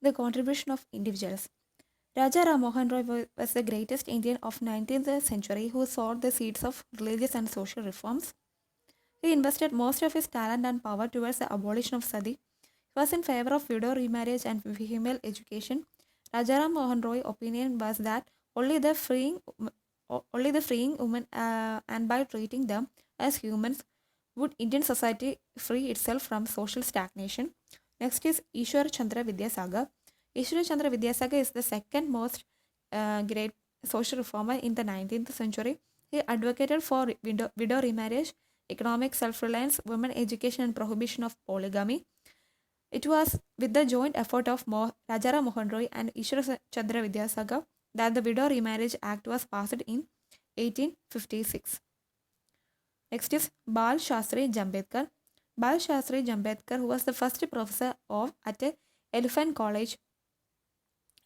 The contribution of individuals. Raja Ram Mohan Roy was the greatest Indian of 19th century who sowed the seeds of religious and social reforms. He invested most of his talent and power towards the abolition of sati. He was in favor of widow remarriage and female education. Rajaram Mohan Roy's opinion was that only the freeing women and by treating them as humans would Indian society free itself from social stagnation. Next is Ishwar Chandra Vidyasagar. Ishwar Chandra Vidyasagar is the second most great social reformer in the 19th century. He advocated for widow remarriage, economic self-reliance, women education and prohibition of polygamy. It was with the joint effort of Rajaram Mohan Roy and Ishwar Chandra Vidyasagar that the Widow Remarriage Act was passed in 1856. Next is Bal Shastri Jambedkar. Bal Shastri Jambedkar, who was the first professor at Elephant College,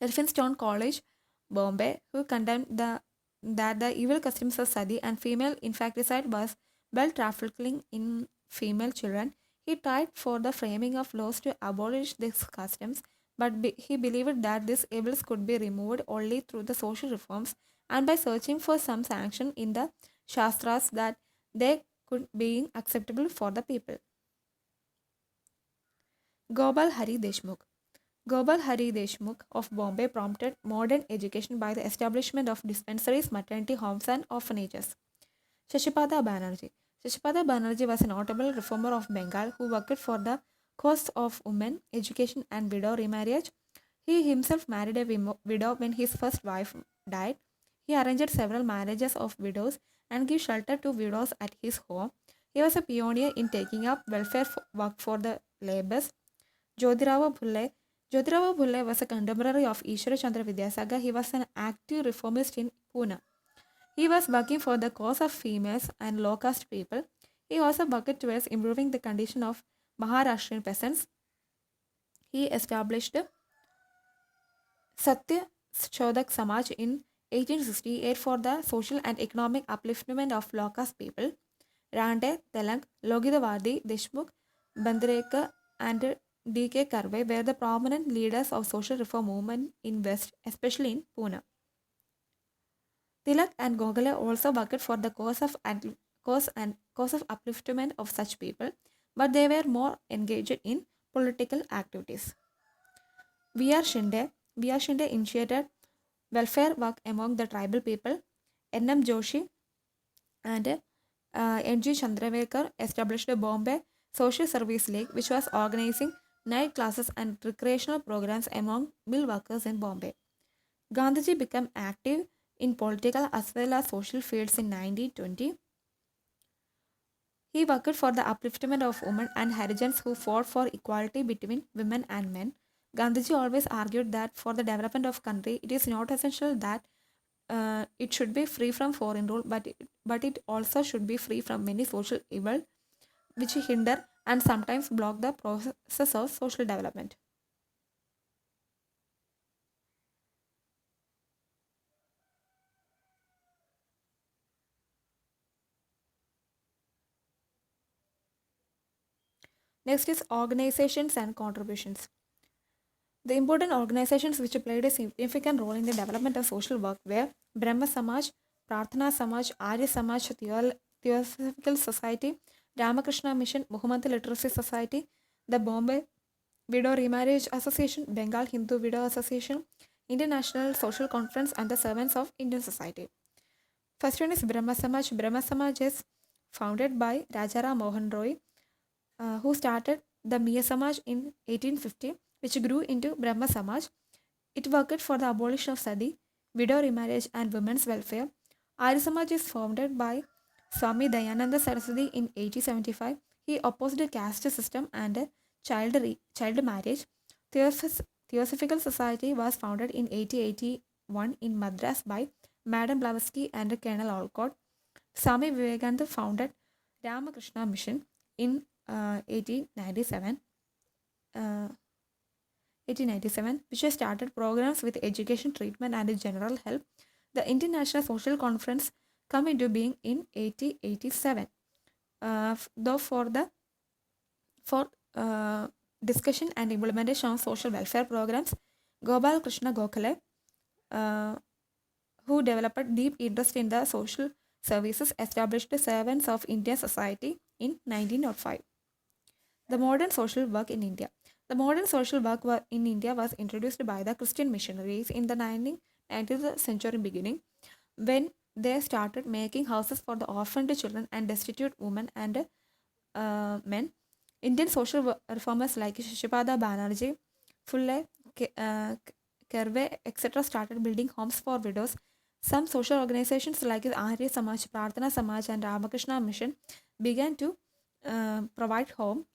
Elphinstone College, Bombay, who condemned that the evil customs of sati and female infanticide was well trafficking in female children. He tried for the framing of laws to abolish these customs, but he believed that these evils could be removed only through the social reforms and by searching for some sanction in the Shastras that they could be acceptable for the people. Gopal Hari Deshmukh. Gopal Hari Deshmukh of Bombay prompted modern education by the establishment of dispensaries, maternity homes, and orphanages. Shashipada Banerjee. Shashipada Banerjee was a notable reformer of Bengal who worked for the cause of women, education, and widow remarriage. He himself married a widow when his first wife died. He arranged several marriages of widows and gave shelter to widows at his home. He was a pioneer in taking up welfare work for the labourers. Jyotirao Phule. Jyotirao Phule was a contemporary of Ishwara Chandra Vidyasagar. He was an active reformist in Pune. He was working for the cause of females and low caste people. He also worked towards improving the condition of Maharashtrian peasants. He established Satya Shodak Samaj in 1868 for the social and economic upliftment of low caste people. Rande, Telang, Logidavadi, Deshmukh, Bandrekar, and D.K. Karve were the prominent leaders of social reform movement in West, especially in Pune. Tilak and Gokhale also worked for the cause of upliftment of such people, but they were more engaged in political activities. V.R. Shinde V.R. Shinde initiated welfare work among the tribal people. N.M. Joshi and N.G. Chandravekar established the Bombay Social Service League, which was organizing night classes and recreational programs among mill workers in Bombay. Gandhiji became active in political as well as social fields in 1920. He worked for the upliftment of women and Harijans who fought for equality between women and men. Gandhiji always argued that for the development of country, it is not essential that it should be free from foreign rule, but it also should be free from many social evil which hinder and sometimes block the process of social development. Next is organizations and contributions. The important organizations which played a significant role in the development of social work were Brahma Samaj, Prarthana Samaj, Arya Samaj, Theosophical Society, Ramakrishna Mission, Muhammad Literacy Society, the Bombay Widow Remarriage Association, Bengal Hindu Widow Association, International Social Conference, and the Servants of Indian Society. First one is Brahma Samaj. Brahma Samaj is founded by Rajaram Mohan Roy, who started the Miya Samaj in 1850, which grew into Brahma Samaj. It worked for the abolition of sati, widow remarriage, and women's welfare. Arya Samaj is founded by Swami Dayananda Saraswati in 1875. He opposed the caste system and child marriage. Theosophical Society was founded in 1881 in Madras by Madam Blavatsky and Colonel Olcott. Swami Vivekananda founded Ramakrishna Mission in 1897. 1897, which has started programs with education, treatment, and general help. The International Social Conference come into being in 1887. Though for discussion and implementation of social welfare programs. Gopal Krishna Gokhale, uh, who developed deep interest in the social services, established the Servants of Indian Society in 1905. The modern social work in India. The modern social work in India was introduced by the Christian missionaries in the 19th century beginning, when they started making houses for the orphaned children and destitute women and men. Indian social reformers like Shishipada Banerjee, Fulle, Kerve, etc. started building homes for widows. Some social organizations like Arya Samaj, Prarthana Samaj, and Ramakrishna Mission began to provide home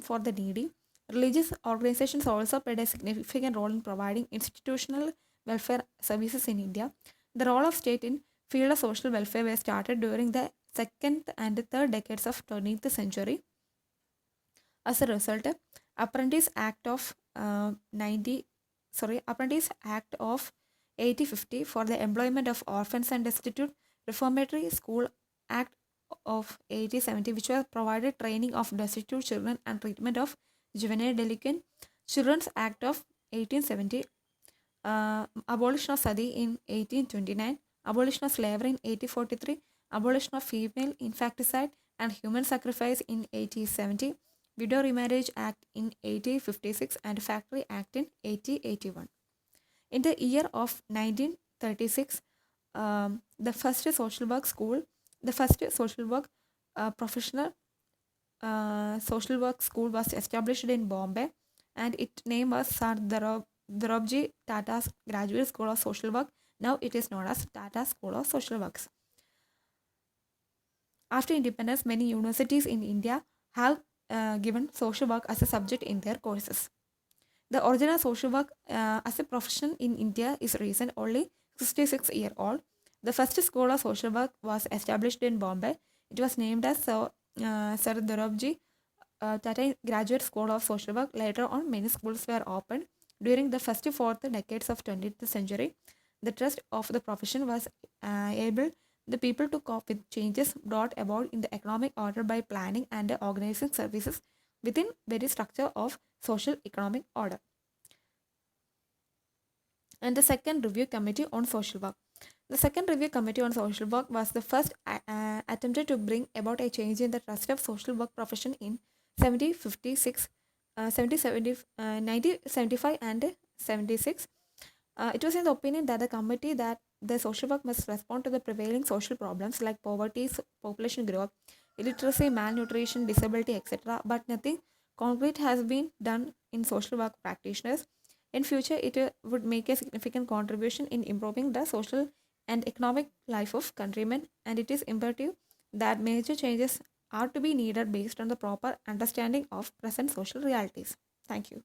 for the needy. Religious organizations also played a significant role in providing institutional welfare services in India. The role of state in field of social welfare was started during the second and third decades of 20th century. As a result, Apprentice Act of 8050 for the employment of orphans and destitute, Reformatory School Act of 1870, which was provided training of destitute children and treatment of juvenile delinquent, Children's Act of 1870, abolition of sati in 1829, abolition of slavery in 1843, abolition of female infanticide and human sacrifice in 1870, Widow Remarriage Act in 1856, and Factory Act in 1881. In the year of 1936, the first social work professional social work school was established in Bombay, and its name was Sir Dorabji Tata's Graduate School of Social Work. Now it is known as Tata School of Social Works. After independence, many universities in India have given social work as a subject in their courses. The original social work as a profession in India is recent, only 66-year-old. The first school of social work was established in Bombay. It was named as Sir Dorabji Tata Graduate School of Social Work. Later on, many schools were opened. During the first fourth decades of 20th century, the trust of the profession was able the people to cope with changes brought about in the economic order by planning and organizing services within very structure of social economic order. And the second review committee on social work. The second review committee on social work was the first attempted to bring about a change in the trust of social work profession in 1975 and 76. It was in the opinion that the committee that the social work must respond to the prevailing social problems like poverty, population growth, illiteracy, malnutrition, disability, etc. But nothing concrete has been done in social work practitioners. In future, it would make a significant contribution in improving the social and economic life of countrymen, and it is imperative that major changes are to be needed based on the proper understanding of present social realities. Thank you.